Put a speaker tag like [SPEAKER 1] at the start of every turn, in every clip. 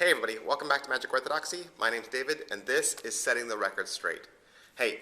[SPEAKER 1] Hey everybody, welcome back to Magic Orthodoxy. My name's David, and this is Setting the Record Straight. Hey,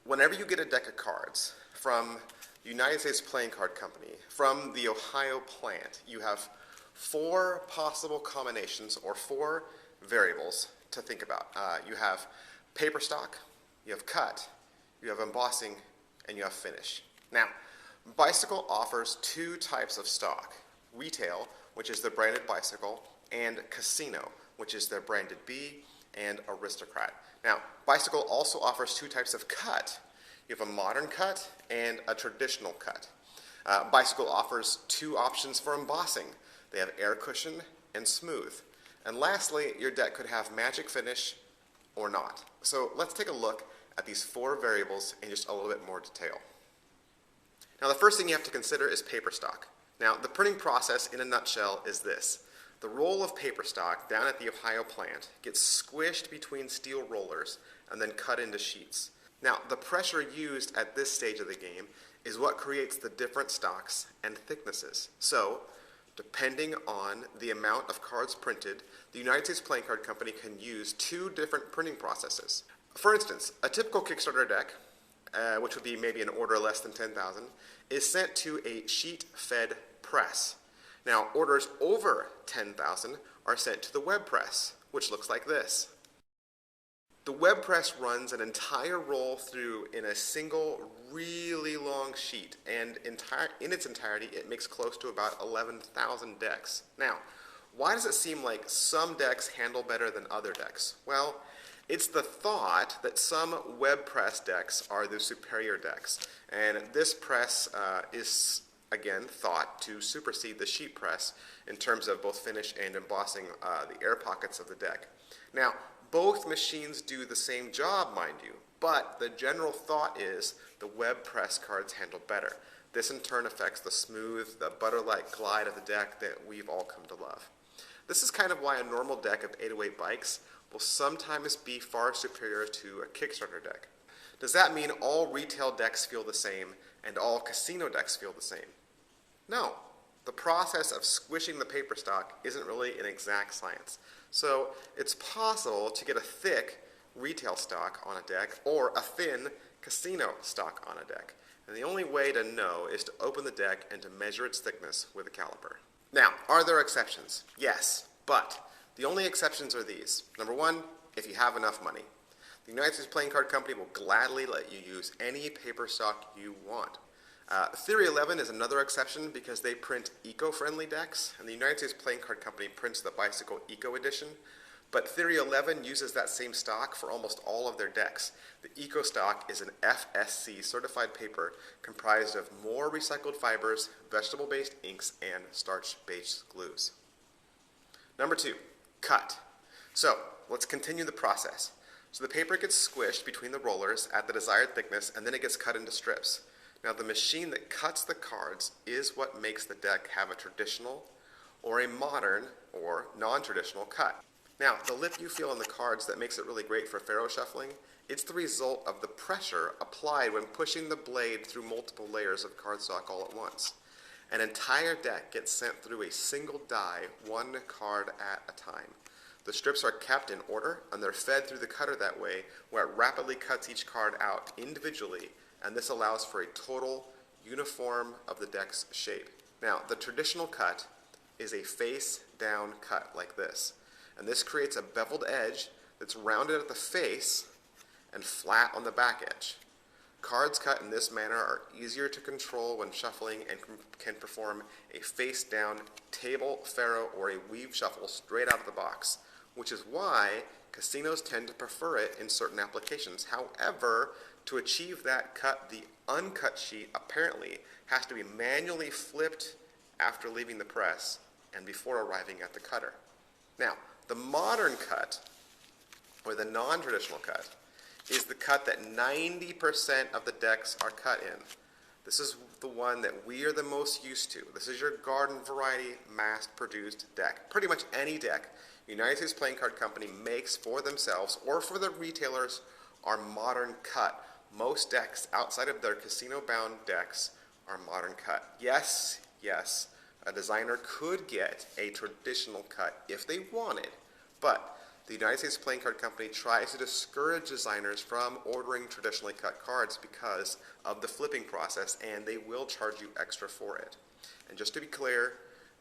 [SPEAKER 1] whenever you get a deck of cards from the United States Playing Card Company, from the Ohio plant, you have four possible combinations or four variables to think about. You have paper stock, you have cut, you have embossing, and you have finish. Now, Bicycle offers two types of stock: retail, which is the branded Bicycle, and casino, which is their branded B, and aristocrat. Now, Bicycle also offers two types of cut. You have a modern cut and a traditional cut. Bicycle offers two options for embossing. They have air cushion and smooth. And lastly, your deck could have magic finish or not. So let's take a look at these four variables in just a little bit more detail. Now, the first thing you have to consider is paper stock. Now, the printing process in a nutshell is this. The roll of paper stock down at the Ohio plant gets squished between steel rollers and then cut into sheets. Now, the pressure used at this stage of the game is what creates the different stocks and thicknesses. So, depending on the amount of cards printed, the United States Playing Card Company can use two different printing processes. For instance, a typical Kickstarter deck, which would be maybe an order less than 10,000, is sent to a sheet-fed press. Now, orders over 10,000 are sent to the web press, which looks like this. The web press runs an entire roll through in a single, really long sheet, and in its entirety, it makes close to about 11,000 decks. Now, why does it seem like some decks handle better than other decks? Well, it's the thought that some web press decks are the superior decks, and this press is again thought to supersede the sheet press in terms of both finish and embossing the air pockets of the deck. Now, both machines do the same job, mind you, but the general thought is the web press cards handle better. This in turn affects the smooth, the butter-like glide of the deck that we've all come to love. This is kind of why a normal deck of 808 bikes will sometimes be far superior to a Kickstarter deck. Does that mean all retail decks feel the same and all casino decks feel the same? No. The process of squishing the paper stock isn't really an exact science. So it's possible to get a thick retail stock on a deck or a thin casino stock on a deck. And the only way to know is to open the deck and to measure its thickness with a caliper. Now, are there exceptions? Yes, but the only exceptions are these. Number one, if you have enough money. The United States Playing Card Company will gladly let you use any paper stock you want. Theory 11 is another exception because they print eco-friendly decks, and the United States Playing Card Company prints the Bicycle Eco Edition. But Theory 11 uses that same stock for almost all of their decks. The Eco stock is an FSC certified paper comprised of more recycled fibers, vegetable-based inks, and starch-based glues. Number two, cut. So let's continue the process. So the paper gets squished between the rollers at the desired thickness, and then it gets cut into strips. Now, the machine that cuts the cards is what makes the deck have a traditional or a modern or non-traditional cut. Now, the lip you feel on the cards that makes it really great for faro shuffling, it's the result of the pressure applied when pushing the blade through multiple layers of cardstock all at once. An entire deck gets sent through a single die, one card at a time. The strips are kept in order, and they're fed through the cutter that way, where it rapidly cuts each card out individually, and this allows for a total uniform of the deck's shape. Now, the traditional cut is a face-down cut like this, and this creates a beveled edge that's rounded at the face and flat on the back edge. Cards cut in this manner are easier to control when shuffling and can perform a face-down table, faro, or a weave shuffle straight out of the box, which is why casinos tend to prefer it in certain applications. However, to achieve that cut, the uncut sheet apparently has to be manually flipped after leaving the press and before arriving at the cutter. Now, the modern cut, or the non-traditional cut, is the cut that 90% of the decks are cut in. This is the one that we are the most used to. This is your garden variety mass-produced deck. Pretty much any deck United States Playing Card Company makes for themselves or for the retailers are modern cut. Most decks outside of their casino-bound decks are modern cut. Yes, a designer could get a traditional cut if they wanted, But the United States Playing Card Company tries to discourage designers from ordering traditionally cut cards because of the flipping process, and they will charge you extra for it. And just to be clear,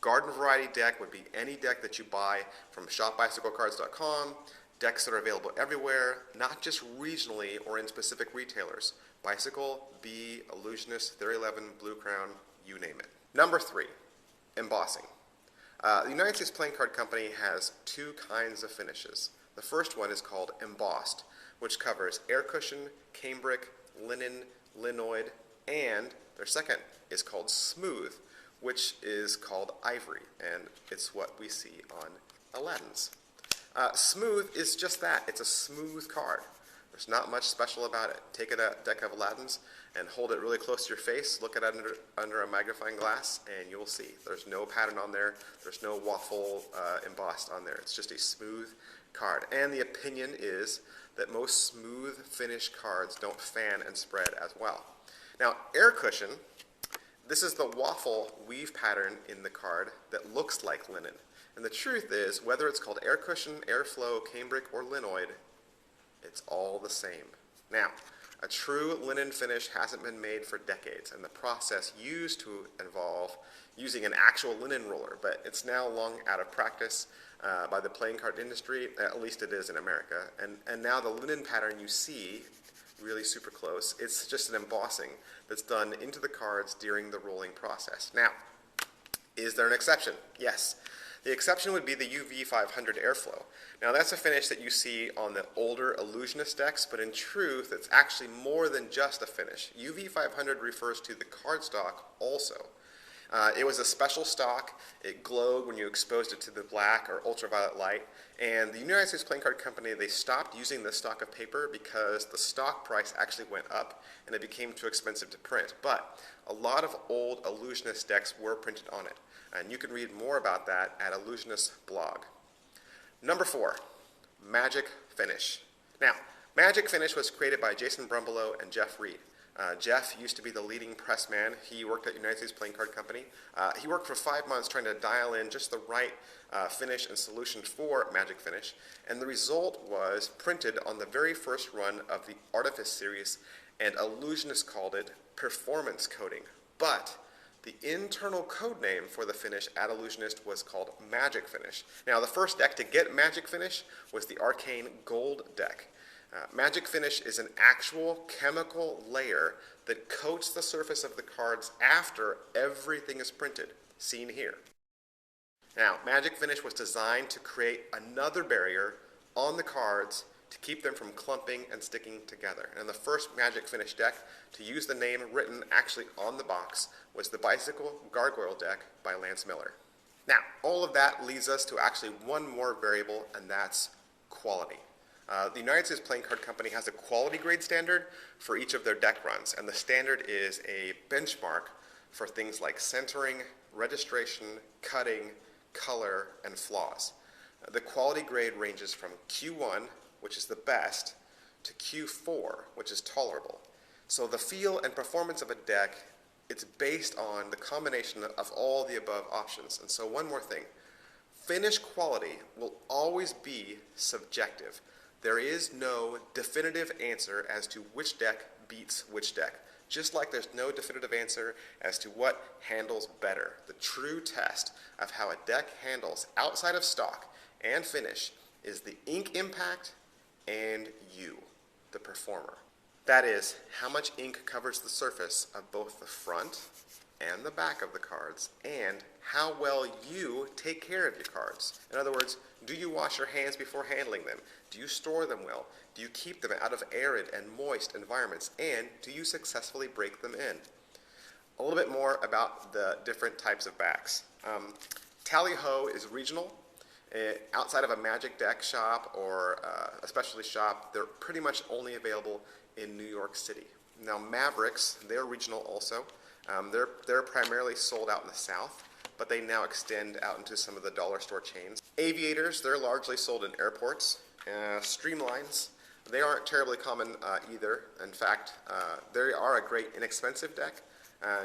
[SPEAKER 1] garden variety deck would be any deck that you buy from shopbicyclecards.com, decks that are available everywhere, not just regionally or in specific retailers. Bicycle, B, Ellusionist, Theory 11, Blue Crown, you name it. Number 3, embossing. The United States Playing Card Company has 2 kinds of finishes. The first one is called embossed, which covers air cushion, cambric, linen, linoid, and their second is called smooth, which is called ivory, and it's what we see on Aladdin's. Smooth is just that. It's a smooth card. There's not much special about it. Take a deck of Aladdin's and hold it really close to your face, look at it under a magnifying glass, and you'll see. There's no pattern on there. There's no waffle embossed on there. It's just a smooth card. And the opinion is that most smooth finish cards don't fan and spread as well. Now, air cushion, this is the waffle weave pattern in the card that looks like linen. And the truth is, whether it's called air cushion, airflow, cambric, or linoid, it's all the same. Now, a true linen finish hasn't been made for decades, and the process used to involve using an actual linen roller, but it's now long out of practice by the playing card industry, at least it is in America. And now the linen pattern you see, really super close, it's just an embossing that's done into the cards during the rolling process. Now, is there an exception? Yes. The exception would be the UV500 Airflow. Now that's a finish that you see on the older Ellusionist decks, but in truth it's actually more than just a finish. UV500 refers to the cardstock also. It was a special stock. It glowed when you exposed it to the black or ultraviolet light, and the United States Playing Card Company, they stopped using this stock of paper because the stock price actually went up and it became too expensive to print. But a lot of old Ellusionist decks were printed on it, and you can read more about that at Ellusionist blog. Number 4, Magic Finish. Now, Magic Finish was created by Jason Brumbalow and Jeff Reed. Jeff used to be the leading press man. He worked at United States Playing Card Company. He worked for 5 months trying to dial in just the right finish and solution for Magic Finish, and the result was printed on the very first run of the Artifice series, and Ellusionist called it Performance Coating. But the internal code name for the finish at Ellusionist was called Magic Finish. Now, the first deck to get Magic Finish was the Arcane Gold deck. Magic Finish is an actual chemical layer that coats the surface of the cards after everything is printed, seen here. Now, Magic Finish was designed to create another barrier on the cards to keep them from clumping and sticking together. And the first Magic Finish deck to use the name written actually on the box was the Bicycle Gargoyle deck by Lance Miller. Now, all of that leads us to actually one more variable, and that's quality. The United States Playing Card Company has a quality grade standard for each of their deck runs, and the standard is a benchmark for things like centering, registration, cutting, color, and flaws. The quality grade ranges from Q1, which is the best, to Q4, which is tolerable. So the feel and performance of a deck, it's based on the combination of all the above options. And so one more thing, finish quality will always be subjective. There is no definitive answer as to which deck beats which deck, just like there's no definitive answer as to what handles better. The true test of how a deck handles outside of stock and finish is the ink impact and you, the performer. That is, how much ink covers the surface of both the front and the back of the cards, and how well you take care of your cards. In other words, do you wash your hands before handling them? Do you store them well? Do you keep them out of arid and moist environments? And do you successfully break them in? A little bit more about the different types of backs. Tally-ho is regional. Outside of a Magic deck shop or a specialty shop, they're pretty much only available in New York City. Now, Mavericks, they're regional also. They're primarily sold out in the South, but they now extend out into some of the dollar store chains. Aviators, they're largely sold in airports. Streamlines, they aren't terribly common either. In fact, they are a great inexpensive deck.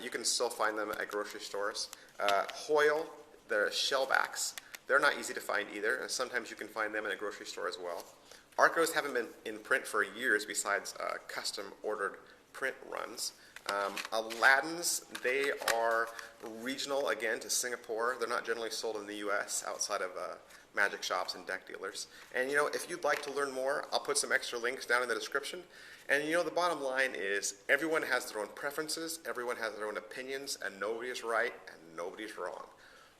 [SPEAKER 1] You can still find them at grocery stores. Hoyle, they're shellbacks. They're not easy to find either, and sometimes you can find them in a grocery store as well. Arcos haven't been in print for years besides custom ordered print runs. Aladdins, they are regional, again, to Singapore. They're not generally sold in the US outside of magic shops and deck dealers. And if you'd like to learn more, I'll put some extra links down in the description. And the bottom line is everyone has their own preferences, everyone has their own opinions, and nobody is right and nobody is wrong.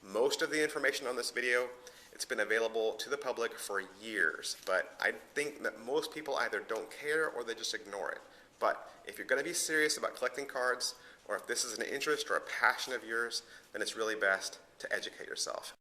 [SPEAKER 1] Most of the information on this video, it's been available to the public for years, but I think that most people either don't care or they just ignore it. But if you're going to be serious about collecting cards, or if this is an interest or a passion of yours, then it's really best to educate yourself.